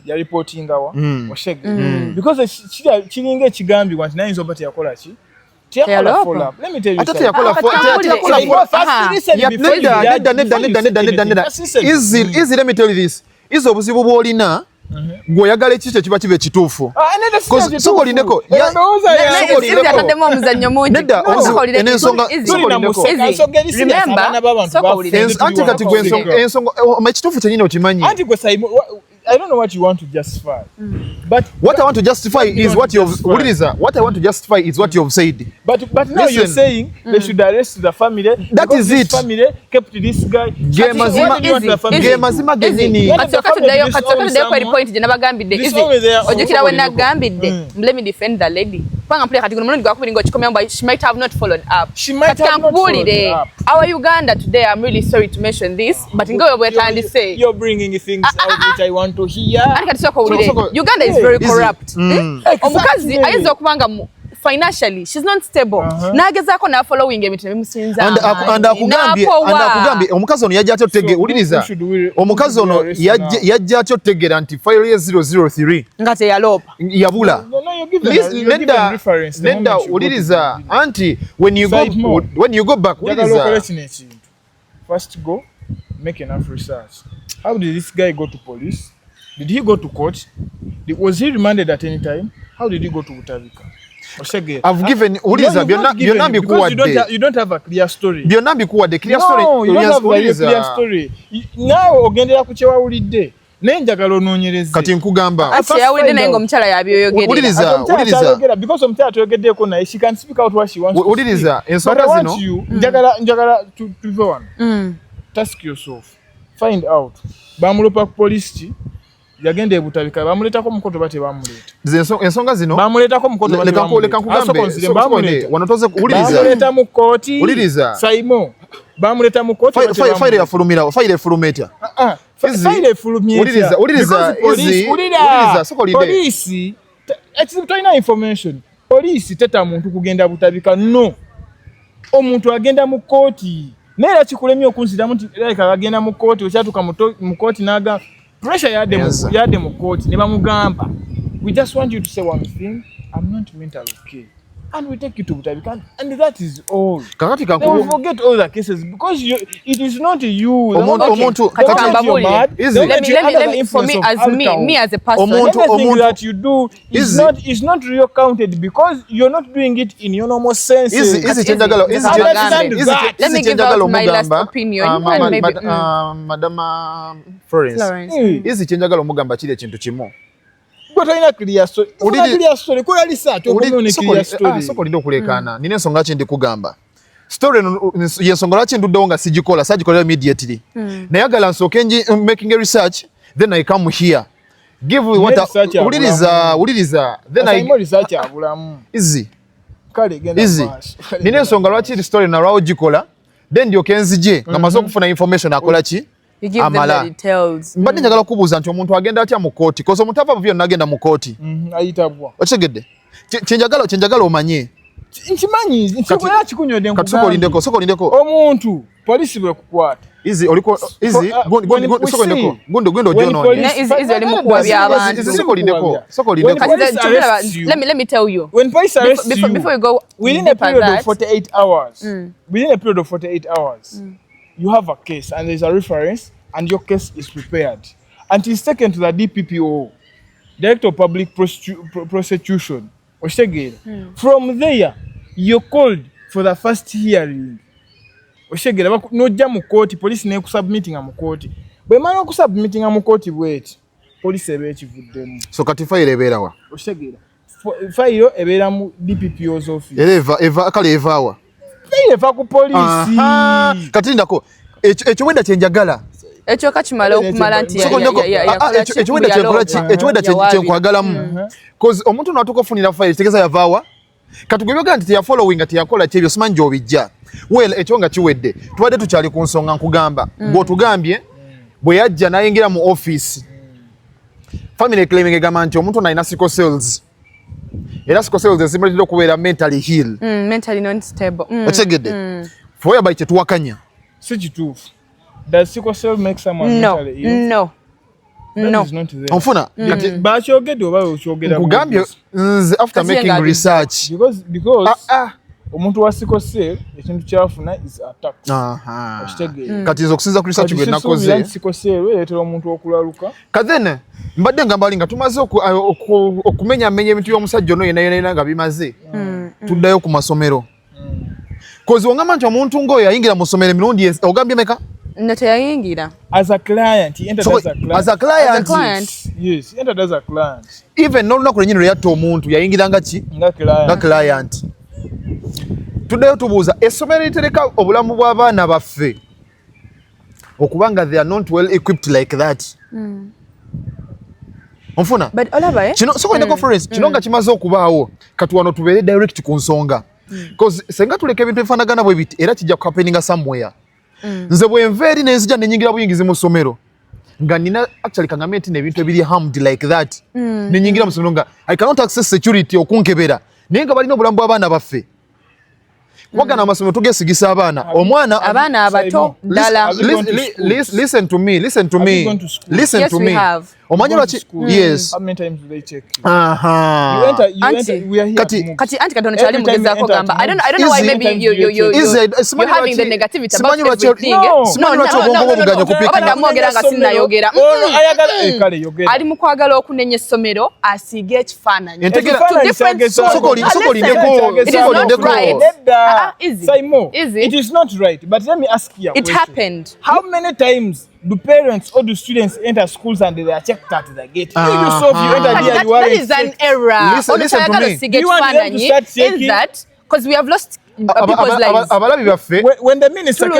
S1: ya reporting awa oshege because kiringa ekigambibwa nti nayinza obati yakola ki tiyakola follow up. Let me tell you
S2: something. Yakola easy let me tell you this. Izo obuzibu bwolina gwoyagala ekikyo kiba kibe kituufu. Sokolindeko
S3: atademu omuzannyo mungi
S2: ensonga anti kati ensonga ekituufu kyenyini okimanyi.
S1: I don't know what you want to justify. But
S2: what I want to justify is what you've what I want to justify is what you've said.
S1: But now you're saying they should arrest the family.
S2: That is it.
S1: Family kept this guy.
S2: Mazima genini.
S3: Point je nabagambide easy. Ojukira we nagambide. Let me defend the lady. Panga mpule kati kuno ngo akubiri ngo chikomya she might have not followed up.
S1: She might have not followed up.
S3: Our Uganda today, I'm really sorry to mention this, but ngo we say
S1: you're bringing things out which I want to hear.
S3: Uganda is very corrupt. Omukazi ayinza okubanga financially she's not stable. Nagezako na following emitwe bimusinza.
S2: And akugambye omukazi ono yajja atotege uliriza. Omukazi ono yajja atottegera nti file 003
S3: ngate yalopa
S2: yabula. Nenda uliriza anti when you go back uliriza.
S1: First go make enough research. How did this guy go to police? Did he go to court? Was he remanded at any time? How did he go to Butabika?
S2: I've given Uliza Bionambi kuwade.
S1: You don't have a clear story.
S2: Bionambi kuwade clear story.
S1: No, you don't have a clear story. Now ogendera kuchewa ulide. Nenjagala ononyereze.
S2: Kati nkugamba.
S3: Ati yawulide naye omukyala yabyoyogera.
S2: Uliriza.
S1: Because omukyala toyogeddeko naye she can speak out what she wants to.
S2: Uliriza ensonga zino.
S1: Njagala to go on. Task yourself. Find out. Bamulopa ku police yagenda ebutabika bamuletako mukoto bate bamuleta
S2: ensonga zino
S1: bamuletako mukoto bate
S2: leka nkugambe wanotoze uliriza
S1: bamuleta mu kooti
S2: uliriza
S1: saimo bamuleta mu kooti
S2: file ya fulumira file fulumeta
S1: file fulumeta
S2: uliriza
S1: police toina information police teta muntu kugenda butabika no omuntu agenda mu kooti nera kikulemye okunziramu nti like agenda mu kooti okyatuka mu kooti naga pressure yade mu court ne bamugamba we just want you to say one thing I'm not mentally okay. And we take it to Butabi, and that is all.
S2: Kakati
S1: They will forget all the cases because it is not you.
S2: Omuntu,
S3: for me as a person,
S1: anything that you do is not real counted because you're not doing it in your normal senses.
S3: Let me give out my last opinion.
S2: Madam Florence, is it chenjagala omugamba kile kintu kimu?
S1: Botayina clear story. Clear story. Ko yali sato omune clear story.
S2: Soko lindo kulekana. Nine ensonga ki ndi kugamba. Story yensonga laki nduddewo nga sigikola sagikolera immediately. Nayagala nsoke making a research, then I come here. Give what uliriza then I
S1: research abulamu.
S2: Easy.
S1: Kale genda
S2: pass. Nine ensonga laki story na rawo gikola, then ndio kenzije nga maso kufuna information akola ki?
S3: You give them the details.
S2: Mbadde njagala kubuuza nti omuntu agenda atya mu kooti kozi omuntu ava buvyo nagenda mu kooti
S1: ayitabwa
S2: okigedde kyenjagala omanye
S1: nkimanyi nkikwera kikunyodde
S2: nkugamba soko lindeko
S1: omuntu polisi bwe kukwata
S2: izi oliko izi soko lindeko gundo jono
S3: izi ali mu kuwa by'abantu
S2: soko lindeko
S3: let me tell you
S1: when police arrest
S3: before you go
S1: within a period of 48 hours you have a case and there's a reference and your case is prepared and it's taken to the DPPO, Director of Public Prosecution. From there, you're called for the first hearing. No jam court, police ne submitting a court. But man ku submitting a court wait. Police with them.
S2: So katifai lebera wa.
S1: File ebera mu DPPO's office.
S2: Eva kale evawa.
S1: Eva ku police.
S2: Katindako ekiwenda kyenjagala.
S3: Ekyo kachimala okumala nti
S2: ekiwenda kyenkwagalamu cause omuntu n'atuuka ofunira file tegeza yavaawa katugobyoga nti teya following ati yakola kyebyo simanyi gy'obijja well ekyo nga kiwedde tubadde tukyali ku nsonga nkugamba bw'otugambye bwe yajja n'ayingira mu office family claiming egamba nti omuntu n'alina sickle cells era sickle cells ezimuletera okubeera mentally heal
S3: mentally non stable
S2: okitegedde foya bai kyetuwakanya
S1: si kituufu. Does sickle cell make someone mentally ill?
S3: No.
S2: Onfuna
S1: bakyogedde oba okyogera
S2: kugambye nze after making research
S1: because omuntu wa sickle cell ekintu kyafuna is attack.
S2: Kati nze okusinza ku research gwe nakoze
S1: sickle cell ereetera omuntu okulaluka
S2: kadene mbadde nga mbali nga tumaze okumenya ebintu by'omusajja ono yenna nga bimaze tuddayo ku masomero kozi wangamba nti omuntu ng'oyo yayingira mu ssomero emirundi ogambye meka
S3: natayingira
S1: as a client he entered
S2: as a client
S1: yes he entered as a client
S2: even n'olunaku lwennyini lwe yatta omuntu yayingiranga ki nga client tuddayo tubuuza essomero litereka obulamu bw'abaana baffe okubanga they are not well equipped like that onfuna kino sokolina conference kino nga kimaze okubaawo kati wano tubeere direct ku nsonga because senga tuleka ebintu ebifaanagana bwe biti era kijja kuhappeninga somewhere nze bwenva eri nenzija nenyingira buyingizi mu ssomero nga nina actually kangamye nti n'ebintu ebiri harmed like that nenyingira mu ssomero nga I cannot access security okunkebera naye nga balina obulamu bw'abaana baffe kubagana amasomero tugesigisa abaana
S3: abaana abato ddala
S2: listen to me omanyi lwaki yes
S1: how many times do they check you?
S3: Kati katono kyali mugezaako gamba I don't know why maybe you're having the negativity about everything obadde nga sinnayogera ali mu kwagala okunenya essomero asiige ekifaananyi
S1: it is not right but let me ask you
S3: it happened
S1: how many times do parents or do students enter schools and they are checked at the gate? You yourself, you enter there, you are
S3: that is an error.
S2: Listen to me.
S1: Do you want them to start checking?
S3: In that, because we have lost people's lives.
S1: When the minister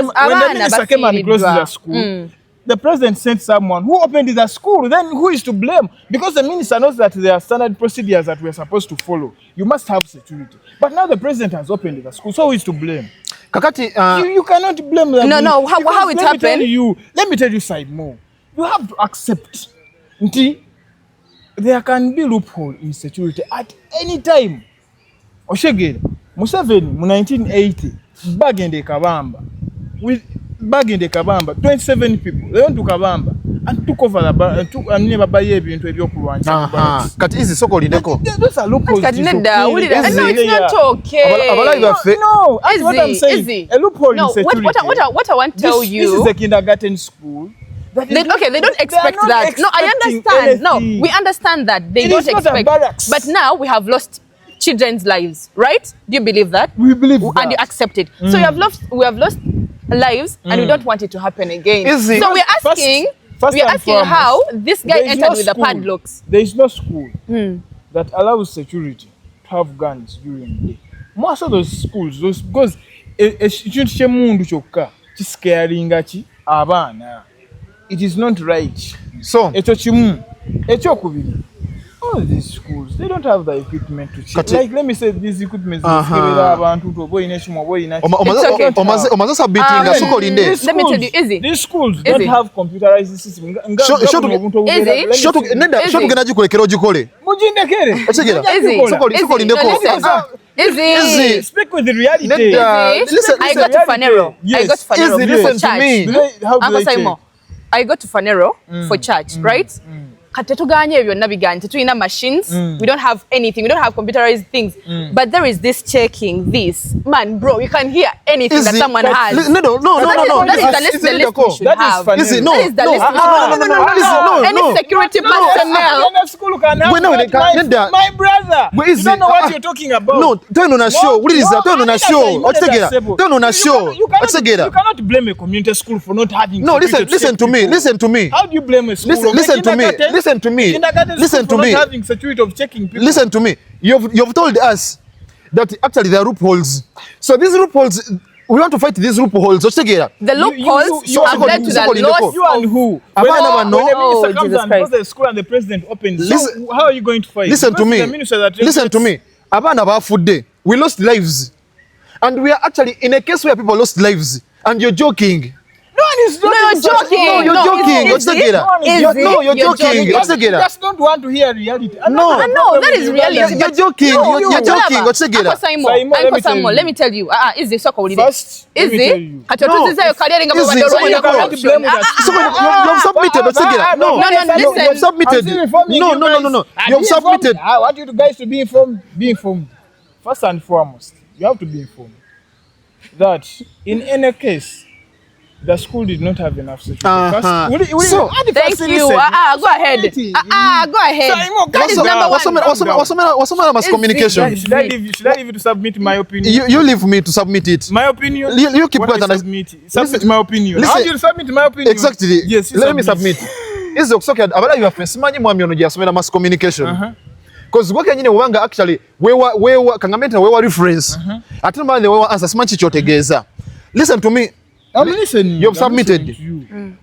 S1: came and closed the school, the president sent someone who opened the school. Then who is to blame? Because the minister knows that there are standard procedures that we are supposed to follow. You must have security. But now the president has opened the school, so who is to blame?
S2: Kakati,
S1: you cannot blame them.
S3: No. How it happened?
S1: Let me tell you, Simon. You have to accept. There can be loophole in security at any time. Oshegere, Museveni, in 1980, bag in the Kabamba, 27 people. They went to Kabamba and took over the never buy ebintu ebyokulwanja.
S2: Kati hizi soko lindeko.
S1: Those are loopholes.
S3: Kati nedda wulira. No, it's not okay.
S2: Abalayi baffe.
S1: No, that's what I'm saying. A loophole in security.
S3: What I want to tell you.
S1: This is a kindergarten school.
S3: They don't expect that. No, I understand.
S1: Anything.
S3: No, we understand that they don't expect. But now we have lost children's lives, right? Do you believe that?
S1: We believe that.
S3: And you accept it. So we have lost lives, and we don't want it to happen again. So we're asking how this guy entered with the padlocks.
S1: There is no school that allows security to have guns during the day. Most of those schools, because it is not right.
S2: So,
S1: all these schools, they don't have the equipment to check. Like, let me say, these equipment let me
S3: tell you, Izzy.
S1: These schools don't have computerized systems.
S3: Izzy,
S1: speak with the reality.
S3: I got to Fanero. I got to Fanero for church, right? Katetuganye byonna biganye tetulina machines, we don't have anything, we don't have computerized things, but there is this checking this. Man, bro, you can hear anything that someone has.
S2: No.
S3: That is the list we should have. That is the list we should have. Any security personnel.
S1: My brother, you don't know what you're talking about.
S2: No, turn on a show. What is that? Turn on a show. Turn on a show.
S1: You cannot blame a community school for not having.
S2: No, listen to me.
S1: How do you blame a school?
S2: Listen to me.
S1: Having security of checking people.
S2: Listen to me. You've told us that actually there are loopholes. So these loopholes, we want to fight these loopholes.
S3: The loopholes have led to the loss.
S1: You and who? When the minister comes and goes to the school and the president opens, so how are you going to fight?
S2: Listen to me. Abana ba Afude, we lost lives. And we are actually in a case where people lost lives. And you're joking.
S3: You're joking.
S2: No, you're joking. What's the getter? No, you're joking. What's the getter?
S1: You just don't want to hear reality.
S3: No, that is reality.
S2: You're joking. You're joking. What's the getter?
S3: Uncle, let me tell you. Is this soko holiday?
S1: First,
S3: is it?
S2: You have submitted. What's the getter? No,
S3: listen.
S2: You have submitted. No. You have submitted.
S1: I want you guys to be informed. Be informed. First and foremost, you have to be informed that in any case, the school did not have enough security.
S2: So,
S3: thank you. Go ahead. Go ahead. That is number one.
S2: What's communication?
S1: Should I leave you to submit my opinion?
S2: You leave me to submit it.
S1: My opinion?
S2: You keep quiet and
S1: submit my opinion. How do you submit my opinion?
S2: Exactly.
S1: Yes,
S2: let me submit. Is okay. Abala you have simanyi mwami ono gyasomera mass communication. Because what can you know actually where kangamenta where reference. Ate mbale where answer simanyi kyotegeeza. Listen to me.
S1: I'm listening.
S2: You've submitted.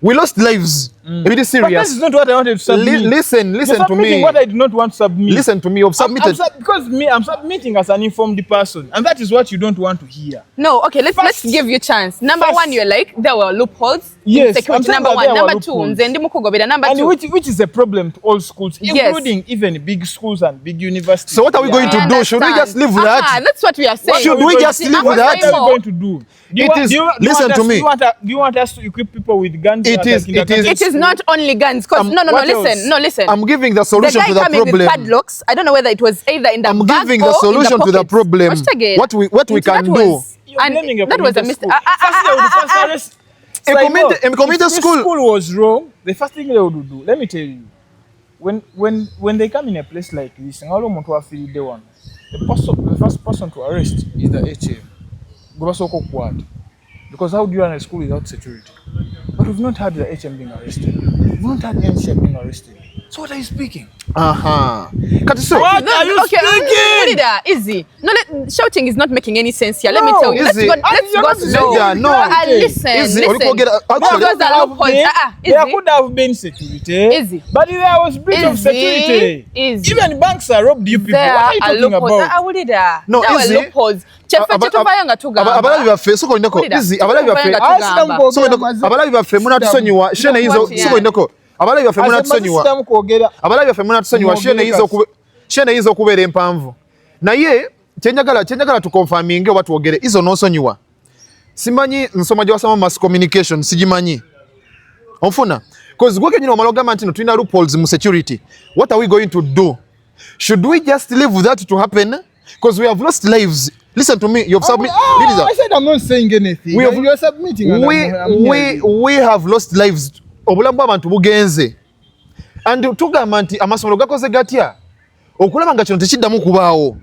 S2: We lost lives. It is serious.
S1: But this is not what I wanted to submit.
S2: Listen to me.
S1: What I did not want to submit.
S2: Listen to me. You've submitted.
S1: Because I'm submitting as an informed person, and that is what you don't want to hear.
S3: No, okay. Let's give you a chance. Number one, you're like there were loopholes.
S1: Yes,
S3: security. Number one. Number two, number two.
S1: Which is a problem to all schools, including even big schools and big universities.
S2: So what are we going to do? Should we just live with that?
S3: That's what we are saying.
S2: Should we just live with that?
S1: What are we going to do?
S2: Listen to me.
S1: Do you want us to equip people with guns?
S2: It
S3: is not only guns. Cause listen.
S2: I'm giving the solution to the problem.
S3: With padlocks, I don't know whether it was either in the
S2: I'm
S3: bag
S2: giving the solution to the problem. What we can do.
S3: And that was a mistake.
S1: A community school was wrong. The first thing they would do, let me tell you, when they come in a place like this, the first person to arrest is the HM. Because how do you run a school without security? But we've not had the HM being arrested. We've not had NCM being arrested. So what are you speaking?
S2: What are you
S3: speaking? Easy. No, shouting is not making any sense here. Let me tell you. Let's go slow. Listen.
S1: There could have been security. But there was breach of security. Even banks are robbed you people. What are you talking about?
S2: No, easy. Abalabi baffe soko ndeko easy abalabi baffe munatusonyiwa shene hizo soko ndeko abalabi baffe munatusonyiwa shene hizo okubeera empanvu naye kyenjagala tukonfaminge oba twogere izo n'onsonyiwa simanyi nsoma gye wasoma mass communication sigimanyi Onfuna. Because gwe kenyino malogama ntino tulina loopholes mu security. What are we going to do? Should we just leave that to happen? Because we have lost lives. Listen to me. You've submitted.
S1: I said I'm not saying anything. You're submitting.
S2: We have lost lives. Obulamu bw'abantu bugenze. And tugamba nti amasomero gakoze gatya. Okulaba nga kino tekiddamu kubaawo.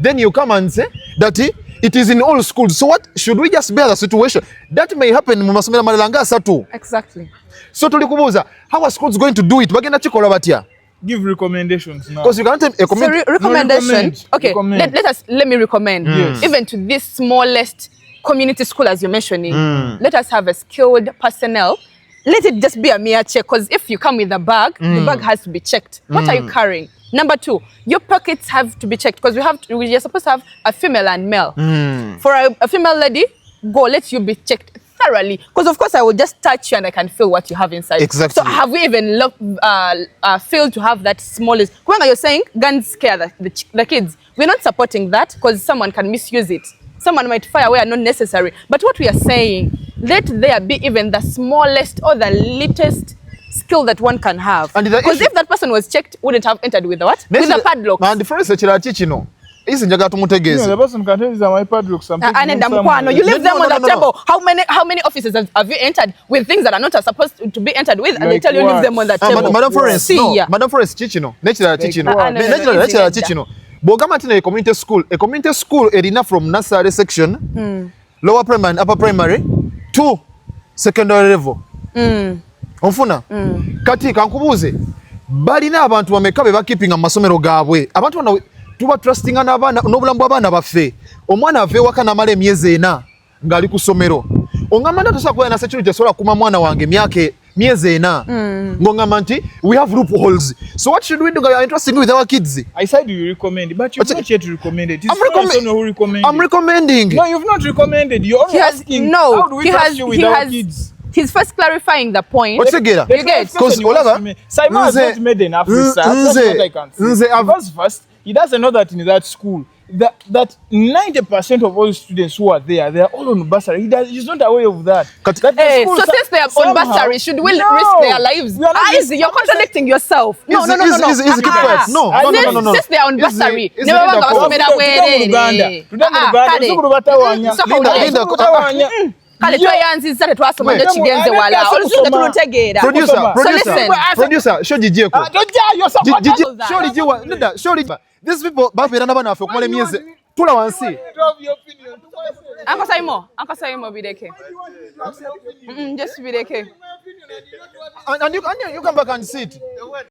S2: Then you come and say that it is in all schools. So what should we just bear the situation? That may happen mu masomero amalala nga asatu.
S3: Exactly.
S2: So tuli kubuuza, how are schools going to do it? Bagenda kikola batya?
S1: Give recommendations now.
S2: Because you can't
S3: recommendation. Okay, let me recommend.
S1: Yes.
S3: Even to this smallest community school as you're mentioning, let us have a skilled personnel. Let it just be a mere check, because if you come with a bag, the bag has to be checked. What are you carrying? Number 2, your pockets have to be checked, because we're supposed to have a female and male. For a female lady, let you be checked thoroughly, because of course I will just touch you and I can feel what you have inside.
S2: Exactly.
S3: So have we even failed to have that smallest? When you're saying guns scare the kids, we're not supporting that, because someone can misuse it. Someone might fire where not necessary. But what we are saying, let there be even the smallest or the littlest skill that one can have. Because if that person was checked, wouldn't have entered with the what? With the padlock.
S2: Man, the first chino. Isi njaga tumutegeze.
S1: The person can tell my padlock something.
S3: You leave them on the table. How many offices have you entered with things that are not supposed to be entered with, and they tell you leave them on the table?
S2: Madam Forest, no. Madam Forest chichino. Natural chichino. Bogama tina a community school erina from nursery section, lower primary and upper primary to secondary level. Onfuna. Kati kankubuze. Balina abantu bameka be bakipinga amasomero gaabwe. Abantu bano tuba trusting n'abaana n'obulamu bw'abaana baffe. Omwana ave waka namala emyezi 4 ngali ku somero. Ongamba natosa kwa na security sola kuma mwana wange myezi 4. Ngongamba nti we have loopholes. So what should we do? You are interested with our kids.
S1: I said you recommend, but you've not yet recommended.
S2: I'm recommending.
S1: No, you've not recommended. You're only asking.
S3: No,
S1: how do we trust you with our kids?
S3: He's first clarifying the point.
S2: What's it get?
S1: Because Simon has not made enough research. That's what I can say. Because first, he doesn't know that in that school, that 90% of all students who are there, they are all on bursary. He's not aware of that.
S3: So since they are on bursary, should we risk their lives? You're contradicting yourself. No. Since they are on bursary, kale twayanziza tetwasoma ndo kigenze wala olusunga tulutegeera.
S2: Producer show jijieko these people bapera n'abana afe okumala emyezi tula wansi. Uncle Simon bideke. Just bideke. And you come back and sit.